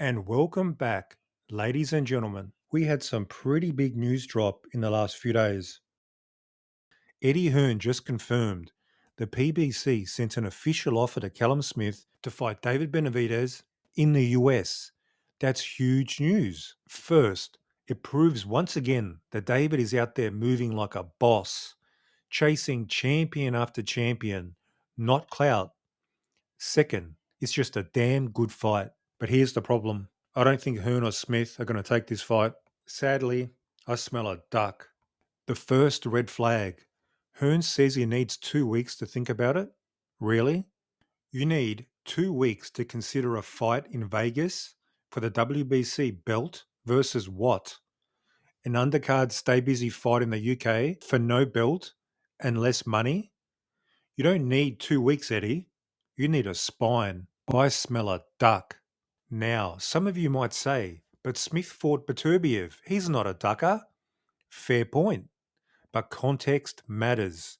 And welcome back, ladies and gentlemen. We had some pretty big news drop in the last few days. Eddie Hearn just confirmed the PBC sent an official offer to Callum Smith to fight David Benavidez in the US. That's huge news. First, it proves once again that David is out there moving like a boss, chasing champion after champion, not clout. Second, it's just a damn good fight. But here's the problem. I don't think Hearn or Smith are going to take this fight. Sadly, I smell a duck. The first red flag. Hearn says he needs 2 weeks to think about it. Really? You need 2 weeks to consider a fight in Vegas for the WBC belt versus what? An undercard stay busy fight in the UK for no belt and less money? You don't need 2 weeks, Eddie. You need a spine. I smell a duck. Now, some of you might say, but Smith fought Beterbiev. He's not a ducker. Fair point. But context matters.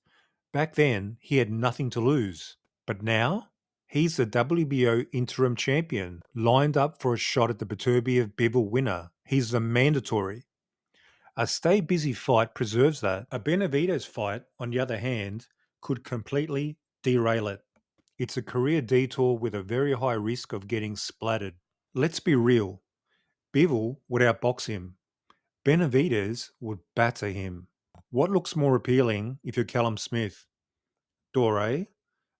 Back then, he had nothing to lose. But now, he's the WBO interim champion, lined up for a shot at the Beterbiev Bivol winner. He's the mandatory. A stay busy fight preserves that. A Benavidez fight, on the other hand, could completely derail it. It's a career detour with a very high risk of getting splattered. Let's be real. Bivol would outbox him. Benavidez would batter him. What looks more appealing if you're Callum Smith? Door A,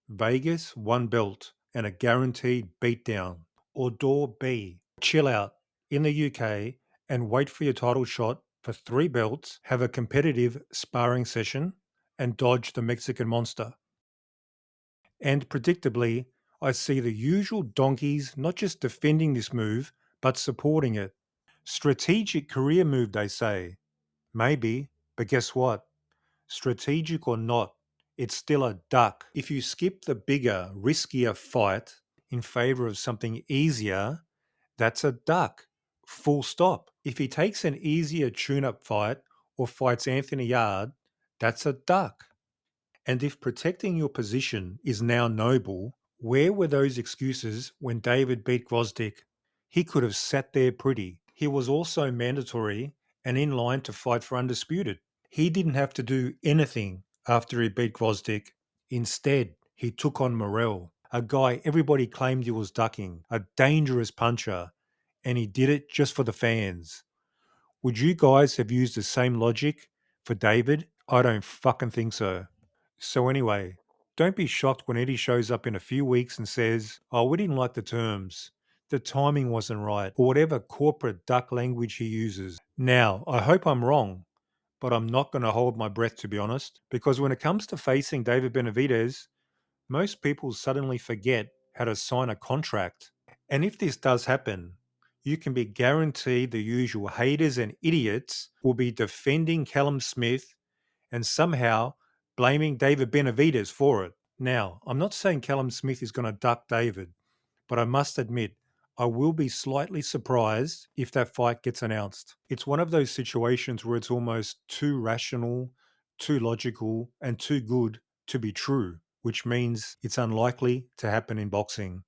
Vegas, one belt, and a guaranteed beatdown. Or door B, chill out in the UK and wait for your title shot for 3 belts, have a competitive sparring session, and dodge the Mexican monster. And predictably, I see the usual donkeys not just defending this move, but supporting it. Strategic career move, they say. Maybe, but guess what? Strategic or not, it's still a duck. If you skip the bigger, riskier fight in favor of something easier, that's a duck. Full stop. If he takes an easier tune up fight or fights Anthony Yard, that's a duck. And if protecting your position is now noble, where were those excuses when David beat Gvozdyk? He could have sat there pretty. He was also mandatory and in line to fight for undisputed. He didn't have to do anything after he beat Gvozdyk. Instead, he took on Morel, a guy everybody claimed he was ducking, a dangerous puncher, and he did it just for the fans. Would you guys have used the same logic for David? I don't fucking think so. So anyway, don't be shocked when Eddie shows up in a few weeks and says, "Oh, we didn't like the terms. The timing wasn't right," or whatever corporate duck language he uses. Now, I hope I'm wrong, but I'm not going to hold my breath, to be honest, because when it comes to facing David Benavidez, most people suddenly forget how to sign a contract. And if this does happen, you can be guaranteed the usual haters and idiots will be defending Callum Smith and somehow blaming David Benavidez for it. Now, I'm not saying Callum Smith is going to duck David, but I must admit, I will be slightly surprised if that fight gets announced. It's one of those situations where it's almost too rational, too logical, and too good to be true, which means it's unlikely to happen in boxing.